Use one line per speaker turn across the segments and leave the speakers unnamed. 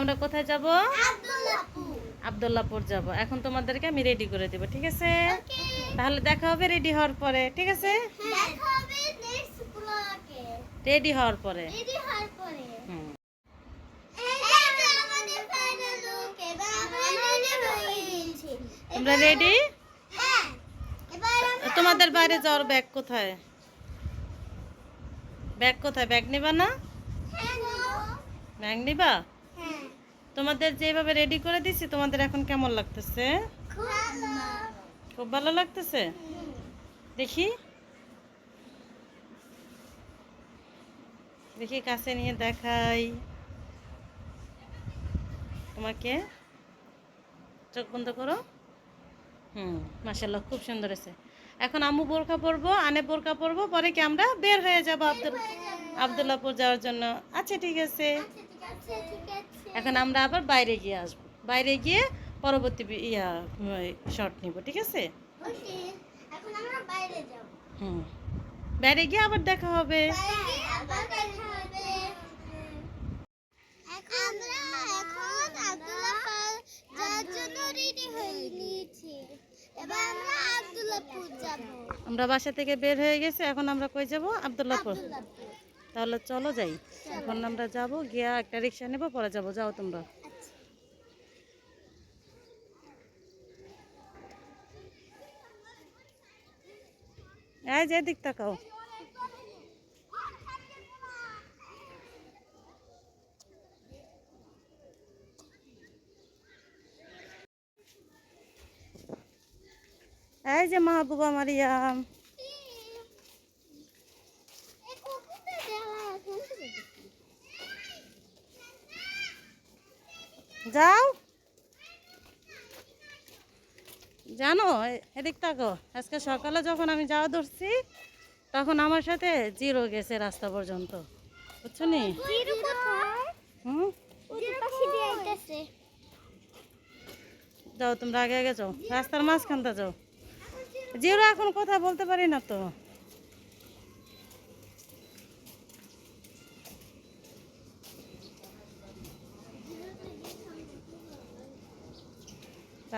আমরা কোথায় যাব? আব্দুল্লাহপুর যাব। এখন তোমাদেরকে আমি রেডি করে দেব, ঠিক আছে? তাহলে দেখা হবে রেডি হওয়ার পরে, ঠিক আছে? রেডি হওয়ার পরে। তোমরা রেডি? তোমাদের বাইরে যাওয়ার ব্যাগ কোথায়? ব্যাগ কোথায়? ব্যাগ নিবা না? ব্যাগ নিবা? তোমাদের যেভাবে রেডি করে দিছি তোমাদের এখন কেমন লাগতেছে? খুব ভালো লাগতেছে। দেখি দেখি কাছে নিয়ে দেখাই তোমাকে। চোখ বন্ধ করো। মাশাআল্লাহ, খুব সুন্দর আছে। এখন আম্মু বোরকা পরবো, আনে বোরকা পরবো, পরে কি আমরা বের হয়ে যাবো আব্দুল্লাহপুর যাওয়ার জন্য। আচ্ছা ঠিক আছে। এখন আমরা আবার বাইরে গিয়ে আসবো, বাইরে গিয়ে পরবর্তী শট নিব, ঠিক আছে? বাইরে গিয়ে আবার দেখা হবে। আমরা বাসা থেকে বের হয়ে গেছি, এখন আমরা কই যাব? আব্দুল্লাহপুর। তাহলে চলো যাই। এখন আমরা যাব, গিয়া একটা রিক্সা নেব, পরে যাব। যাও তোমরা। এই যে দিক তাকাও। এই যে মাহবুবা মারিয়াম। যাও, জানো এদিক তাকো। আজকে সকালে যখন আমি যাওয়া ধরছি তখন আমার সাথে জিরো গেছে রাস্তা পর্যন্ত, বুঝছো নি? যাও তোমরা আগে আগে যাও, রাস্তার মাঝখানটা যাও। জিরো এখন কথা বলতে পারি না তো।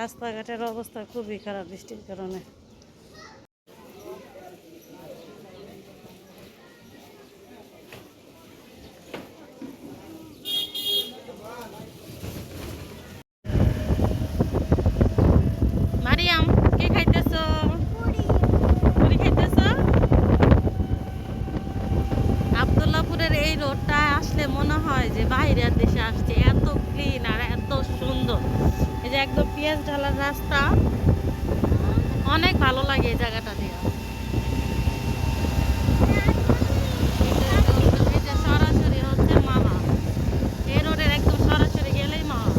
রাস্তাঘাটের অবস্থা খুবই খারাপ বৃষ্টির কারণে। মারিয়াম, কি খাইতেছো? পুরি খাইতেছো? আব্দুল্লাহপুরের এই রোডটা আসলে মনে হয় যে বাইরের দেশে আসছে, এত ক্লিন আর এত সুন্দর। এই যে একদম পেঁয়াজ ঢালার রাস্তা, অনেক ভালো লাগে এই জায়গাটা দিয়ে। সরাসরি হচ্ছে মামা, এই রোডের একদম সরাসরি গেলেই মামা।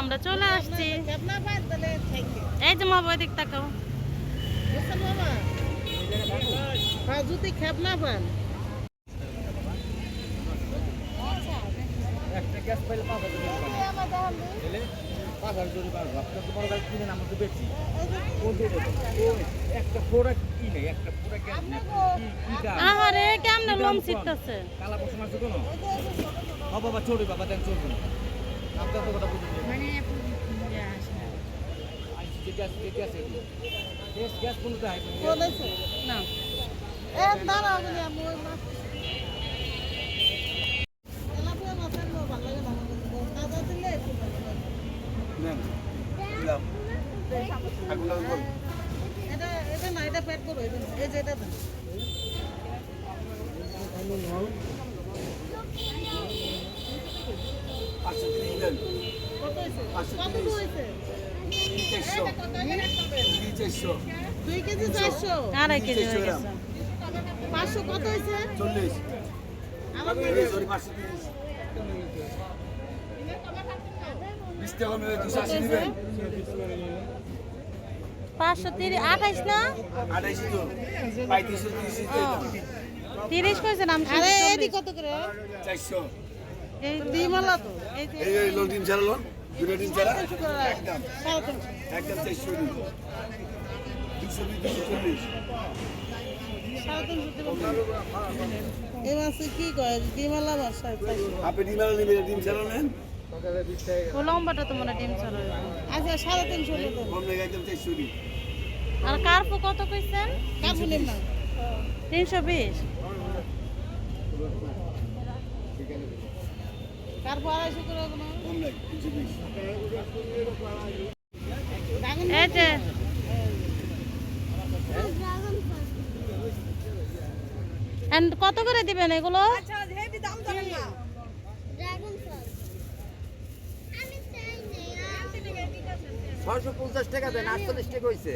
আমরা চলে আসছি। এই যে মা বই দিক তাকাও। যদি খেপ না পান আহারে কেমনে লোম ছিটতেছে।
কালা পশম আছে কোনো ও বাবা চড়বে বাবা দেন চড়বে না আপনার তো কথা বুঝুন মানে গ্যাস কোন তাই
বলেছে না এ দাঁড়াও বলি আমি ওই মাছ তেলাপিয়া মাছের ভালো লাগে না তাজা দিলে একটু ভালো লাগে
নেন দিলাম আগুন লাগবে
এটা এটা না এটা পেট করো এটা এই যে এটা দেন
আচ্ছা দিন
কত হইছে কত হইছে 2 কেজি 400 আড়াই কেজি হয়ে গেছে 500 কত হইছে
40
আমার
সরি 530 20 টাকা মেরে 280 দিবেন
530 28 না
28 তো 35
30 কইছেন আমি আরে এডি কত করে
400
এই দিমালা তো এই যে
এই লোন দিন ছাড়া লোন দুটো দিন ছাড়া একদম একদম 400 দিন 240
এই মাসে কি কয় দিমালা বাসায়
আপনি ডিমাল নেবেন ডিম ছাড়া নেন
ও লম্বাটা তো মনে ডিম ছাড়া আচ্ছা 350 হলো তো
কম লাগে একদম 400 দিন
আর কার্পু কত কইছেন কার্পু নেব না 320 কার্পু 250 করে কোনো
কম লাগে 320
এই যে এন্ড কত করে দিবেন এগুলো আচ্ছা হেভি দাম জানেন না ড্রাগন ফল আমি চাই না
650 টাকা দেন 48 টাকা হইছে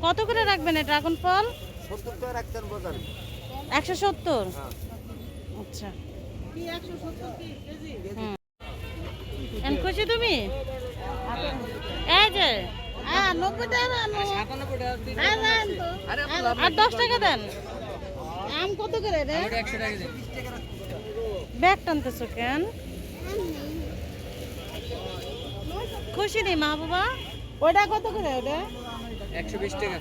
কত করে রাখবেন এই ড্রাগন ফল
70 টাকা রাখতেন বাজারে
170
হ্যাঁ
আচ্ছা কি 170 কি কেজি এন খুশি তুমি এই যে 90 টাকা আনো 97 টাকা দিন আর 10 টাকা দেন আম কত করে রে 100 টাকা দিন ব্যাগ টানতেছো কেন খুশি নেই মা বাবা ওটা কত করে ওটা
120 টাকা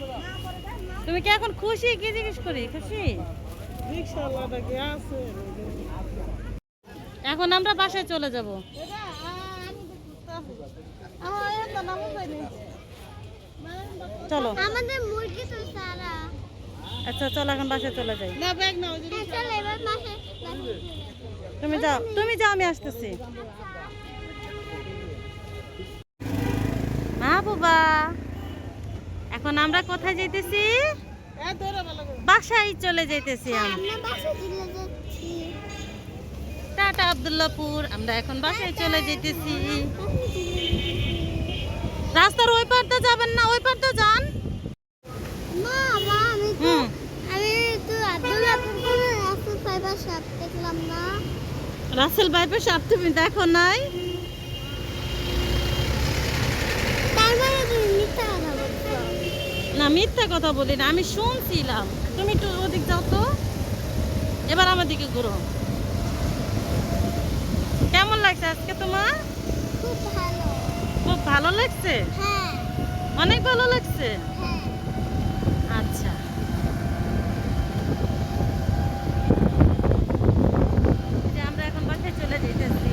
তুমি কি এখন খুশি কি জিজ্ঞেস করি খুশি রিকশাওয়ালাটা কি আছে এখন আমরা বাসায় চলে যাব চলো
আমাদের মুরগি তো সারা
আচ্ছা চলো এখন বাসায় চলে যাই
না ব্যাগ নাও চল এবার মাসে
তুমি যাও আমি আসতেছি মা বাবা এখন আমরা কোথায় যাইতেছি বাসায় চলে যাইতেছি
আমরা বাসে চলে যাচ্ছি
টাটা আব্দুল্লাহপুর আমরা এখন বাসায় চলে যাইতেছি রাস্তার ওই পারতে যাবেন না ওই পারতে যান
মা মা আমি তো আব্দুল্লাহপুর কোন রাসেল ফাইবার শপ দেখলাম না
রাসেল ভাইপের সাথে তুমি দেখো নাই
তার মানে তুমি মিথ্যা কথা বলছো
না মিথ্যা কথা বলি না আমি শুনছিলাম তুমি একটু ওদিক যাও তো এবার আমার দিকে ঘুরো কেমন লাগছে আজকে তোমার
খুব ভালো
খুব ভালো লাগছে
হ্যাঁ
অনেক ভালো লাগছে
হ্যাঁ
আচ্ছা যে আমরা এখন বাসায় চলে যাইতেছি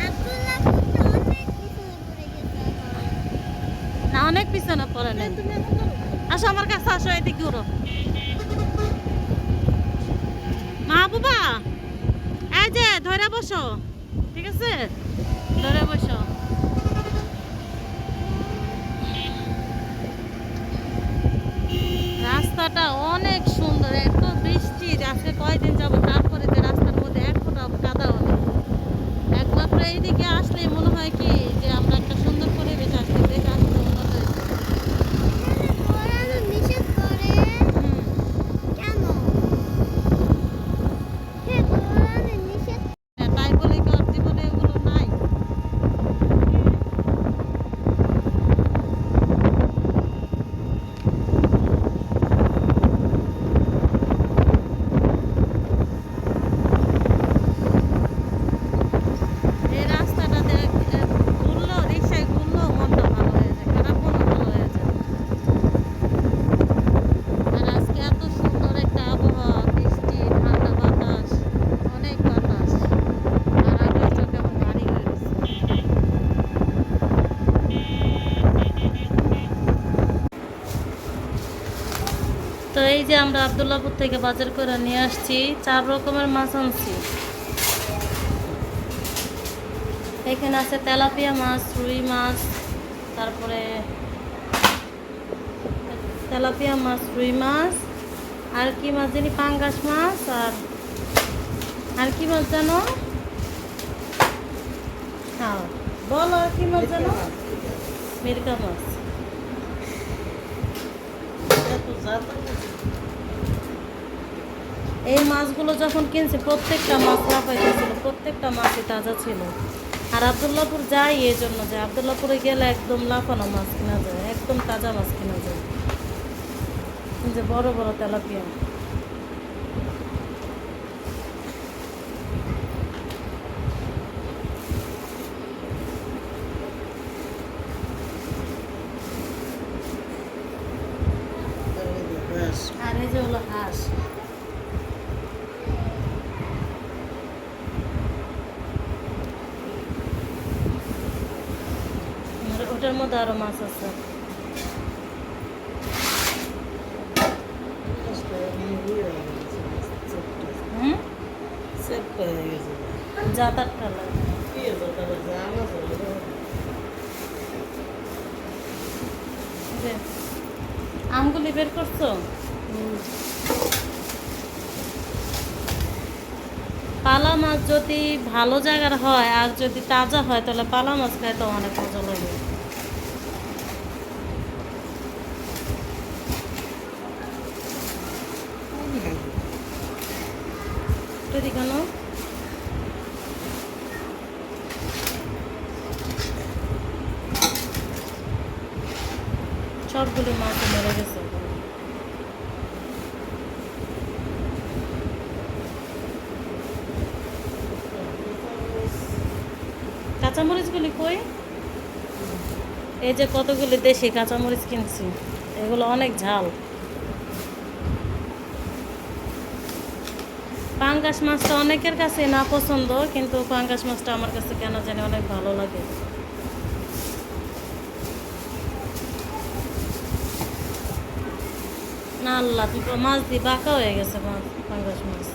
আব্দুল্লাহপুর তো অনেক কিছু পড়ে গেছে
না অনেক পিছনে পড়ে নেই আসো আমার কাছে আসো এদিক ঘুরো মা বাবা এই যে ধরে বসো ঠিক আছে ধরে বসো রাস্তাটা অনেক সুন্দর এত বৃষ্টি আজকে কয়দিন যাবো তারপরে যে রাস্তার মধ্যে এক ফোঁটা কাদাও নেই একমাত্র এইদিকে আসলে মনে হয় কি যে আমরা একটা সুন্দর পরিবেশ আসতে দেখে আসতে মনে হয়েছে
ওরা নিষেধ করে কেন হে ওরা নিষেধ
তাই বলে কি ওর জীবনে এগুলো নাই এই যে আমরা আব্দুল্লাহপুর থেকে বাজার করে নিয়ে আসছি 4 রকমের মাছ আনছি। এখানে আছে তেলাপিয়া মাছ, রুই মাছ, তারপরে তেলাপিয়া মাছ, রুই মাছ, আর কি মাছ জানি, পাঙ্গাস মাছ, আর কি মাছ জানো? হ্যাঁ বলো, আর কি মাছ জানো? মিরকা মাছ। এই মাছগুলো যখন কিনছি প্রত্যেকটা মাছ লাফাইতেছিল, প্রত্যেকটা মাছই তাজা ছিল। আর আব্দুল্লাহপুর যাই এই জন্য যে আব্দুল্লাহপুরে গেলে একদম লাফানো মাছ কিনা যায়, একদম তাজা মাছ কিনা যায়। এই যে বড় বড় তেলাপিয়া। আর এই যে হলো হাঁস। আর ওটার মধ্যে আরো মাছ আছে। হুম, জাতারটা লাগে। যে আমগুলি বের করছো? পালা মাছ যদি ভালো জায়গার হয় আর যদি তাজা হয় তাহলে পালা মাছ খাইতে অনেক মজা লাগে। যদি কেন সবগুলি মাছ মেরে গেছে। কাঁচামরিচগুলি কই? এই যে কতগুলি দেশি কাঁচামরিচ কিনছি, এগুলো অনেক ঝাল। পাঙ্গাস মাছটা অনেকের কাছে না পছন্দ, কিন্তু পাঙ্গাস মাছটা আমার কাছে কেন জানি অনেক ভালো লাগে। না আল্লাহ, মাছ দিয়ে বাঁকা হয়ে গেছে মাছ, পাঙ্গাস মাছ।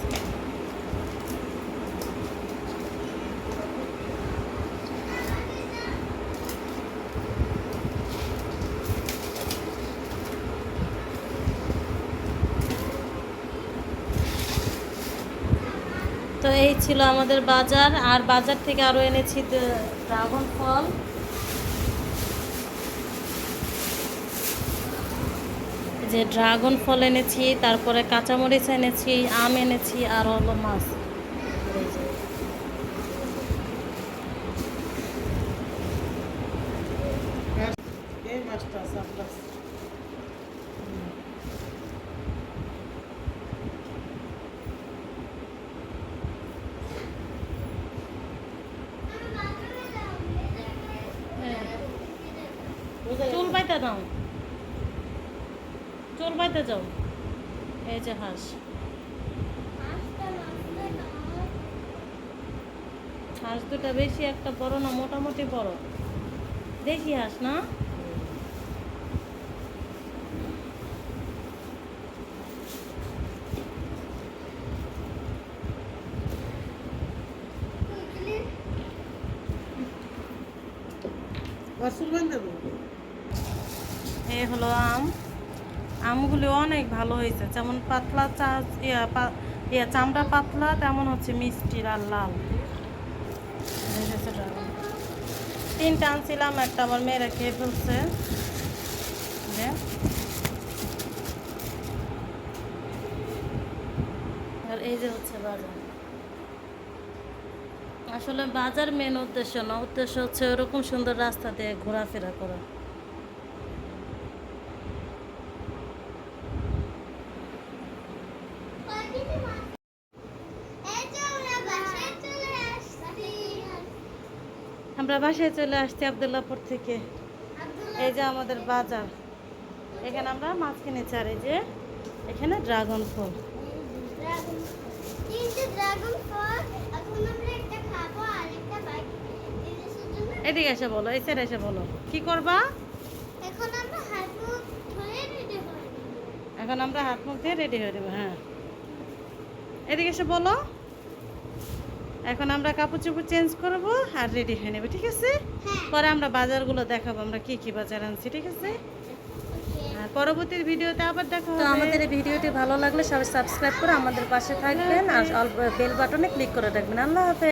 তো এই ছিল আমাদের বাজার। আর বাজার থেকে আরো এনেছি ড্রাগন ফল। যে ড্রাগন ফল এনেছি, তারপরে কাঁচামরিচ এনেছি, আম এনেছি, আর হলো মাছ। এই যে
এই মাছটা আছে আপনার।
চুল বাইতে দাও, চুল বাইতে যাও। এই যে হাঁস, হাঁস দুটা বেশি একটা বড় না, মোটামুটি বড়। দেখি হাঁস না? এই হলো আম। আমগুলি অনেক ভালো হয়েছে, যেমন পাতলা চামড়া পাতলা, তেমন হচ্ছে মিষ্টি আর লাল। এই হচ্ছে dragon। 3টা আনছিলাম, একটা আমার মেয়েরা খেয়ে ফেলছে। যে আর এই যে হচ্ছে বাজার। আসলে বাজার মেন উদ্দেশ্য না, উদ্দেশ্য হচ্ছে ওরকম সুন্দর রাস্তা দিয়ে ঘোরাফেরা করা। আমরা বাসায় চলে আসছি আব্দুল্লাহপুর থেকে। এই যে আমাদের বাজার, এখানে আমরা মাছ কিনেছি। আর এই যে এখানে ড্রাগন ফল। এদিকে এসে বলো, এই সাইড এসে বলো কি করবা। এখন আমরা হাত মুখ দিয়ে রেডি হয়ে দেবো। হ্যাঁ, এদিকে এসে বলো। এখন আমরা কাপড় চোপড় চেঞ্জ করবো আর রেডি হয়ে নেবো, ঠিক আছে? পরে আমরা বাজারগুলো দেখাবো, আমরা কি কি বাজার আনছি, ঠিক আছে? আর পরবর্তী ভিডিওতে আবার দেখা হবে। তো আমাদের এই ভিডিওটি ভালো লাগলে সবাই সাবস্ক্রাইব করে আমাদের পাশে থাকবেন আর বেল বাটনে ক্লিক করে রাখবেন। আল্লাহ হাফেজ।